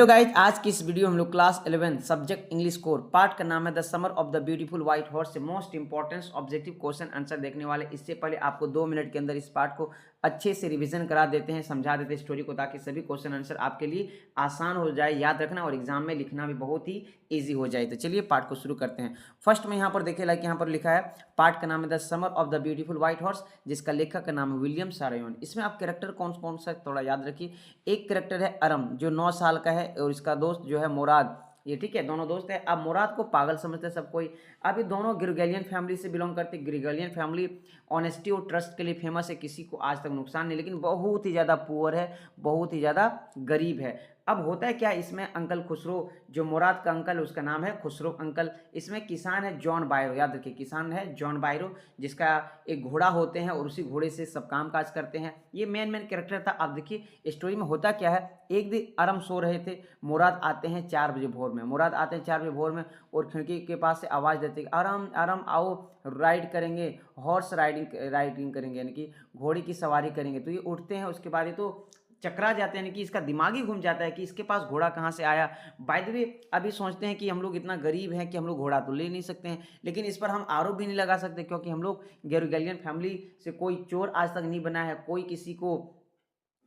Hello guys, आज की इस वीडियो हम लोग class 11 subject English core part का नाम है the summer of the beautiful white horse से most important objective question answer देखने वाले। इससे पहले आपको 2 मिनट के अंदर इस पार्ट को अच्छे से रिवीजन करा देते हैं, समझा देते हैं स्टोरी को, ताकि सभी क्वेश्चन आंसर आपके लिए आसान हो जाए याद रखना और एग्जाम में लिखना भी बहुत ही ईजी हो जाए। तो चलिए पार्ट को शुरू करते हैं। फर्स्ट में यहाँ पर देखिए, लाइक यहाँ पर लिखा है पार्ट का नाम है the summer of the beautiful white horse, जिसका लेखक का नाम है विलियम सारायोन। इसमें आप कैरेक्टर कौन कौन सा थोड़ा याद रखिए। एक कैरेक्टर है अरम जो 9 साल का है और इसका दोस्त जो है मुराद, ये ठीक है, दोनों दोस्त है। अब मुराद को पागल समझते हैं सब कोई। अब ये दोनों ग्रिगोलियन फैमिली से बिलोंग करते हैं। ग्रिगोलियन फैमिली ऑनेस्टी और ट्रस्ट के लिए फेमस है, किसी को आज तक नुकसान नहीं, लेकिन बहुत ही ज़्यादा पुअर है, बहुत ही ज़्यादा गरीब है। अब होता है क्या, इसमें अंकल खुसरो, जो मुराद का अंकल है उसका नाम है खुसरो अंकल। इसमें किसान है जॉन बायरो, याद रखिए किसान है जॉन बायरो, जिसका एक घोड़ा होते हैं और उसी घोड़े से सब काम काज करते हैं। ये मेन कैरेक्टर था। अब देखिए स्टोरी में होता क्या है, एक दिन अरम सो रहे थे, मुराद आते हैं 4 बजे भोर में। मुराद आते हैं 4 बजे भोर में और खिड़की के पास से आवाज़ देते हैं अरम अरम आओ राइड करेंगे, हॉर्स राइडिंग करेंगे, यानी कि घोड़े की सवारी करेंगे। तो ये उठते हैं, उसके बाद ये तो चकरा जाते हैं, यानी कि इसका दिमाग ही घूम जाता है कि इसके पास घोड़ा कहाँ से आया। बाय द वे अभी सोचते हैं कि हम लोग इतना गरीब हैं कि हम लोग घोड़ा तो ले नहीं सकते हैं, लेकिन इस पर हम आरोप भी नहीं लगा सकते, क्योंकि हम लोग ग्रिगोलियन फैमिली से कोई चोर आज तक नहीं बना है, कोई किसी को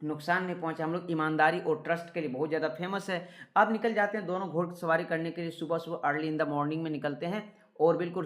नुकसान नहीं पहुंचा। हम लोग ईमानदारी और ट्रस्ट के लिए बहुत ज़्यादा फेमस है। अब निकल जाते हैं दोनों घोड़सवारी करने के लिए, सुबह सुबह अर्ली इन द मॉर्निंग में निकलते हैं। और बिल्कुल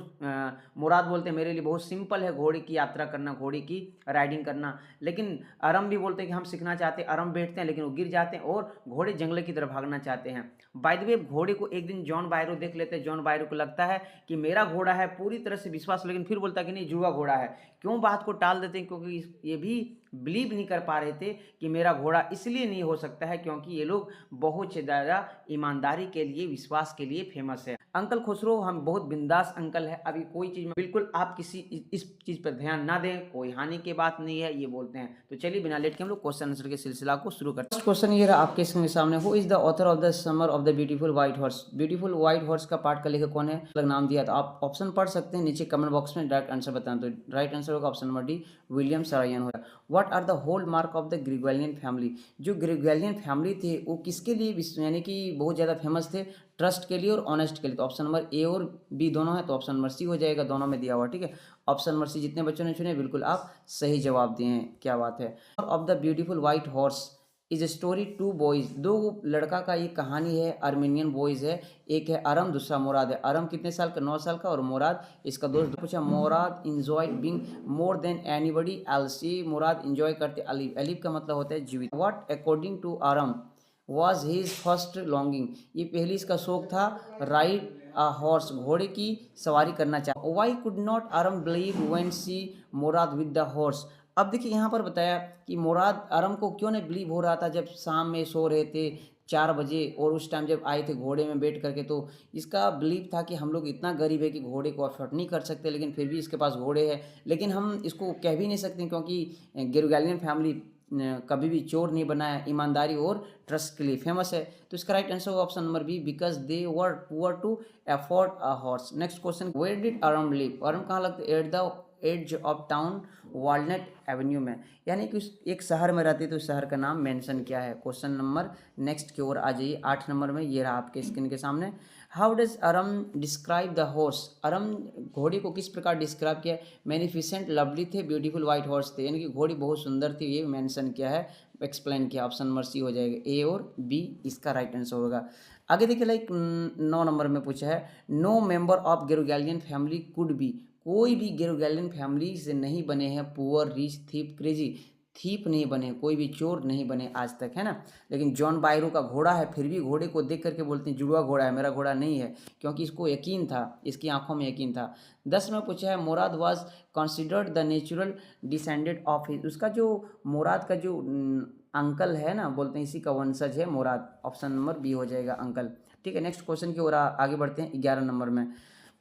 मुराद बोलते हैं मेरे लिए बहुत सिंपल है घोड़े की यात्रा करना, घोड़े की राइडिंग करना। लेकिन अरम भी बोलते हैं कि हम सीखना चाहते हैं। अरम बैठते हैं लेकिन वो गिर जाते हैं और घोड़े जंगल की तरफ भागना चाहते हैं। बाय द वे घोड़े को एक दिन जॉन बायरो देख लेते हैं। जॉन बायरो को लगता है कि मेरा घोड़ा है, पूरी तरह से विश्वास, लेकिन फिर बोलता है कि नहीं जुआ घोड़ा है। क्यों बात को टाल देते हैं, क्योंकि ये भी बिलीव नहीं कर पा रहे थे कि मेरा घोड़ा इसलिए नहीं हो सकता है क्योंकि ये लोग बहुत ज़्यादा ईमानदारी के लिए, विश्वास के लिए फेमस है। अंकल खुसरो हम बहुत बिंदास अंकल है, अभी कोई चीज़ में बिल्कुल आप किसी इस चीज़ पर ध्यान ना दें, कोई हानि की बात नहीं है, ये बोलते हैं। तो चलिए बिना लेट के हम लोग क्वेश्चन आंसर के सिलसिला को शुरू करते हैं। फर्स्ट क्वेश्चन ये रहा आपके सामने, who is the author of the summer of the beautiful white horse. Beautiful white horse का पार्ट का लेखक कौन है, अलग नाम दिया। तो आप ऑप्शन पढ़ सकते हैं, नीचे कमेंट बॉक्स में डायरेक्ट आंसर बताएं। तो राइट आंसर होगा option number D, William Saroyan होगा। What are the hallmark of the Garoghlanian family. जो ग्रिगोलियन फैमिली थे वो किसके लिए यानी कि बहुत ज़्यादा फेमस थे, ट्रस्ट के लिए और ऑनेस्ट के लिए। तो ऑप्शन नंबर ए और बी दोनों है, तो ऑप्शन नंबर सी हो जाएगा, दोनों में दिया हुआ, ठीक है। ऑप्शन नंबर सी जितने बच्चों ने चुने बिल्कुल आप सही जवाब दिए हैं, क्या बात है। Of the beautiful white horse is a story two boys. दो लड़का का ये कहानी है, आर्मेनियन बॉयज है, एक है अरम दूसरा मुराद है। अरम कितने साल का, 9 साल का, और मुराद इसका दोस्त। पूछा Mourad enjoy being more than anybody else. Mourad इंजॉय करते अलीफ, अलीफ का मतलब होता है जीवित। What according to Aram was his first longing. ये पहली इसका शौक था राइड अ हॉर्स, घोड़े की सवारी करना चाहा। Why could not Aram believe when see Mourad with the horse. अब देखिए यहाँ पर बताया कि मुराद अरम को क्यों नहीं बिलीव हो रहा था जब शाम में सो रहे थे 4 बजे, और उस टाइम जब आए थे घोड़े में बैठ करके, तो इसका बिलीव था कि हम लोग इतना गरीब है कि घोड़े को अफोर्ड नहीं कर सकते, लेकिन फिर भी इसके पास घोड़े है। लेकिन हम इसको कह भी नहीं सकते क्योंकि ग्रिगोलियन फैमिली कभी भी चोर नहीं बनाया, ईमानदारी और ट्रस्ट के लिए फेमस है। तो इसका राइट आंसर होगा option number B, because they were poor to afford a horse. Next question, where did Aram live. Aram कहाँ लगते, at the edge of town Walnut Avenue में, यानी कि एक शहर में रहते, तो उस शहर का नाम मेंशन किया है। क्वेश्चन नंबर नेक्स्ट की ओर आ जाइए, 8 नंबर में ये रहा आपके स्क्रीन के सामने। How does Aram describe the horse. Aram घोड़ी को किस प्रकार डिस्क्राइब किया, मैनिफिसेंट लवली थे, ब्यूटीफुल व्हाइट हॉर्स थे, यानी कि घोड़ी बहुत सुंदर थी, ये मेंशन किया है, एक्सप्लेन किया। ऑप्शन नंबर सी हो जाएगा, ए और बी इसका राइट आंसर होगा। आगे देखिए, लाइक 9 नंबर में पूछा है, no member of Garoghlanian family could be. कोई भी ग्रिगोलियन फैमिली से नहीं बने हैं poor, rich, thief, crazy. Thief नहीं बने, कोई भी चोर नहीं बने आज तक, है ना। लेकिन जॉन बायरो का घोड़ा है, फिर भी घोड़े को देख करके बोलते हैं जुड़वा घोड़ा है, मेरा घोड़ा नहीं है, क्योंकि इसको यकीन था, इसकी आंखों में यकीन था। 10 में पूछा है, Mourad was considered the natural descendant of his. उसका जो मुराद का जो अंकल है ना, बोलते हैं इसी का वंशज है मुराद। ऑप्शन नंबर बी हो जाएगा अंकल, ठीक है। नेक्स्ट क्वेश्चन की ओर आगे बढ़ते हैं। 11 नंबर में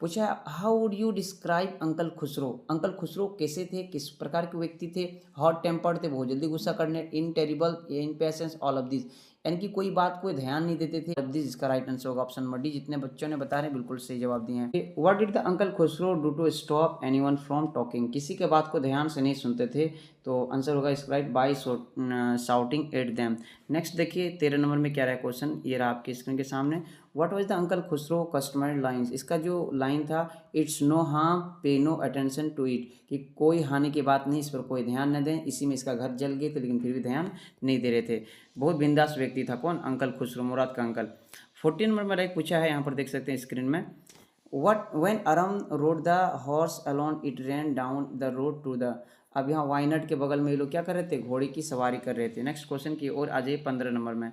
पूछा है, how would you describe uncle Khusro. Uncle Khusro कैसे थे, किस प्रकार के व्यक्ति थे। हॉट टेम्पर्ड थे, बहुत जल्दी गुस्सा करने, in terrible, impatience, all of this, यानी कि कोई बात को ध्यान नहीं देते थे। ऑफ दिस इसका राइट आंसर होगा ऑप्शन नंबर डी। जितने बच्चों ने बता रहे बिल्कुल सही जवाब दिए हैं। What did the uncle Khosrove do to stop anyone from talking. किसी के बात को ध्यान से नहीं सुनते थे, तो आंसर होगा इसका right by shouting at them. Next देखिए 13 नंबर में क्या रहा है क्वेश्चन, ये रहा आपके स्क्रीन के सामने। What was the uncle Khusro customer lines, इसका जो लाइन था इट्स नो हार्म पे नो अटेंशन टू इट, कि कोई हानि की बात नहीं, इस पर कोई ध्यान न दें। इसी में इसका घर जल गए थे लेकिन फिर भी ध्यान नहीं दे रहे थे। बहुत बिंदास व्यक्ति था कौन, अंकल खुसरो, मुराद का अंकल। 14 नंबर में एक पूछा है, यहाँ पर देख सकते हैं स्क्रीन में। What when Aram rode the horse alone, it ran down the road to the, अब यहाँ वाइनट के बगल में ये लोग क्या कर रहे थे, घोड़े की सवारी कर रहे थे। नेक्स्ट क्वेश्चन की ओर आ जाइए 15 नंबर में।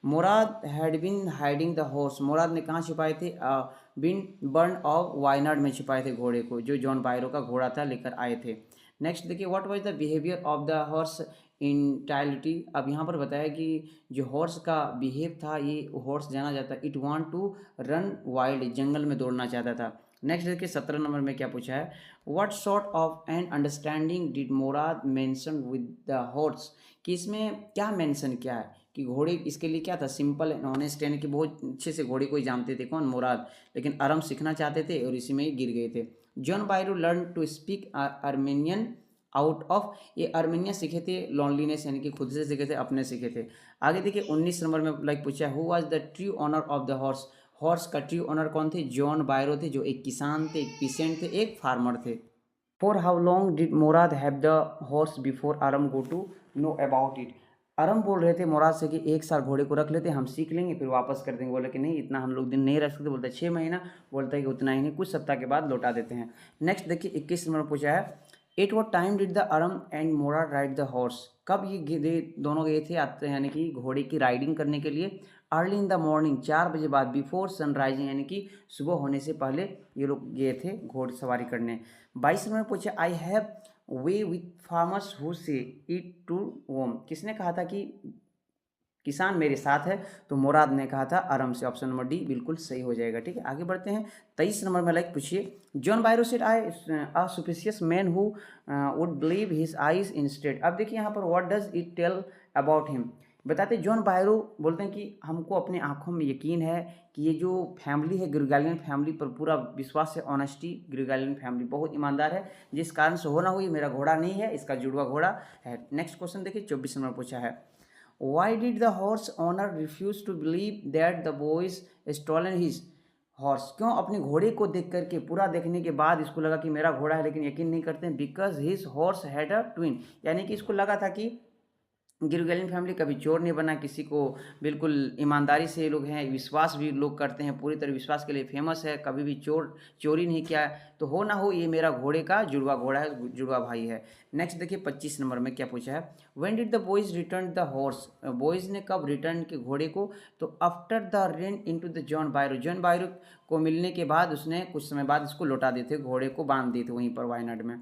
Mourad had been hiding the horse, Mourad ने कहाँ छुपाए थे, बिन बर्न ऑफ वाइनाड में छुपाए थे घोड़े को, जो जॉन बायरो का घोड़ा था लेकर आए थे। नेक्स्ट देखिए what was the behaviour of the horse इंटाइलिटी, अब यहाँ पर बताया कि जो हॉर्स का बिहेव था, ये हॉर्स जाना जाता है it want to run wild, जंगल में दौड़ना चाहता था। नेक्स्ट देखिए 17 नंबर में क्या पूछा है, what sort of an understanding did Murad mention with the horse, कि इसमें क्या मेंशन किया है कि घोड़े इसके लिए क्या था, सिंपल एंड ऑनेस्ट, यानी कि बहुत अच्छे से घोड़े को ही जानते थे कौन, मुराद, लेकिन आराम सीखना चाहते थे और इसी में ही गिर गए थे। John Byro learn to speak Armenian out of, ये आर्मेनिया सीखे थे लॉनलीनेस, यानी कि खुद से सीखे थे, अपने सीखे थे। आगे देखिए 19 नंबर में लाइक पूछा है, who was the true owner of the horse, horse का ट्रू ऑनर कौन थे, जॉन बायरो थे, जो एक किसान थे, एक पीसेंट थे, एक फार्मर थे। For how long did Mourad have the horse before Aram go to know about it, Aram बोल रहे थे मुराद से कि एक साल घोड़े को रख लेते, हम सीख लेंगे फिर वापस कर देंगे। बोले कि नहीं, इतना हम लोग दिन नहीं रख सकते, बोलते हैं 6 महीना, बोलता है कि उतना ही नहीं, कुछ सप्ताह के बाद लौटा देते हैं। नेक्स्ट देखिए 21 नंबर पूछा है, at what time did the Aram and Mourad ride the horse, कब ये दोनों गए थे आते, यानी कि घोड़े की राइडिंग करने के लिए, अर्ली इन द मॉर्निंग, 4 बजे बाद, बिफोर सनराइजिंग, यानी कि सुबह होने से पहले ये लोग गए थे घोड़सवारी करने। 22 में पूछा, I have way with farmers who से इट टू होम, किसने कहा था कि किसान मेरे साथ है, तो मुराद ने कहा था आराम से, ऑप्शन नंबर डी बिल्कुल सही हो जाएगा। ठीक है, आगे बढ़ते हैं 23 नंबर में लाइक पूछिए, John Byro said I a suspicious man who would believe his eyes instead, अब देखिए यहाँ पर what does it tell about him, बताते जॉन बायरो बोलते हैं कि हमको अपनी आंखों में यकीन है कि ये जो फैमिली है ग्रिगालियन फैमिली पर पूरा विश्वास है, ऑनेस्टी, ग्रिगालियन फैमिली बहुत ईमानदार है, जिस कारण से हो ना हो ये मेरा घोड़ा नहीं है, इसका जुड़वा घोड़ा है। नेक्स्ट क्वेश्चन देखिए 24 नंबर पूछा है, why did the horse owner refuse to believe that the boys stolen his horse, क्यों अपने घोड़े को देख करके पूरा देखने के बाद इसको लगा कि मेरा घोड़ा है लेकिन यकीन नहीं करते हैं, because his horse had a twin, यानी कि इसको लगा था कि गिरगालिन फैमिली कभी चोर नहीं बना, किसी को बिल्कुल ईमानदारी से ये लोग हैं, विश्वास भी लोग करते हैं, पूरी तरह विश्वास के लिए फेमस है, कभी भी चोरी नहीं किया, तो हो ना हो ये मेरा घोड़े का जुड़वा घोड़ा है, जुड़वा भाई है। नेक्स्ट देखिए 25 नंबर में क्या पूछा है, when did the boys return the horse, boys ने कब रिटर्न के घोड़े को, तो after the rain into the John Byro, John Byro को मिलने के बाद उसने कुछ समय बाद इसको लौटा दिए थे, घोड़े को बांध दिए थे वहीं पर वायनाड में।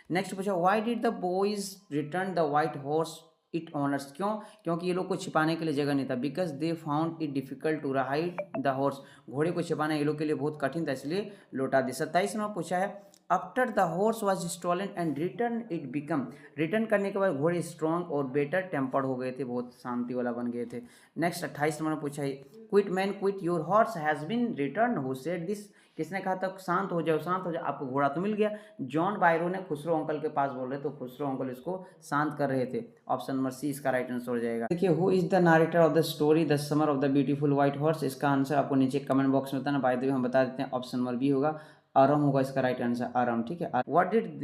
नेक्स्ट पूछा, why did the boys return the white horse it honours, क्योंकि ये लोग को छिपाने के लिए जगह नहीं था, because they found it difficult to ride the horse, घोड़े को छिपाना ये लोग के लिए बहुत कठिन था, इसलिए लौटा दी। 27 में पूछा है, after the horse was stolen and return it become, return करने के बाद घोड़े स्ट्रॉन्ग और बेटर टेम्पर्ड हो गए थे, बहुत शांति वाला बन गए थे। नेक्स्ट 28 नंबर पूछा है, quit man quit your horse has been return, who said this, किसने कहा था शांत हो जाओ, शांत हो जाओ, आपको घोड़ा तो मिल गया, जॉन बायरो ने खुसरो अंकल के पास बोल रहे, तो खुसरो अंकल इसको शांत कर रहे थे, ऑप्शन नंबर सी इसका राइट आंसर हो जाएगा। देखिए who is the narrator of the story the summer of the beautiful white horse, इसका आंसर आपको नीचे कमेंट बॉक्स में बताना, बाय द वे हम बता देते हैं, ऑप्शन नंबर बी होगा, आराम होगा इसका राइट आंसर, आराम। ठीक है, what did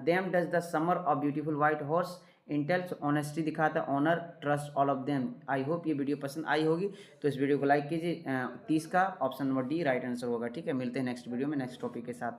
them does the summer of beautiful white horse entails, honesty दिखाता, honour, trust, all of them. I hope ये वीडियो पसंद आई होगी, तो इस वीडियो को लाइक कीजिए। 30 का option number D right answer होगा। ठीक है, मिलते हैं नेक्स्ट वीडियो में नेक्स्ट टॉपिक के साथ।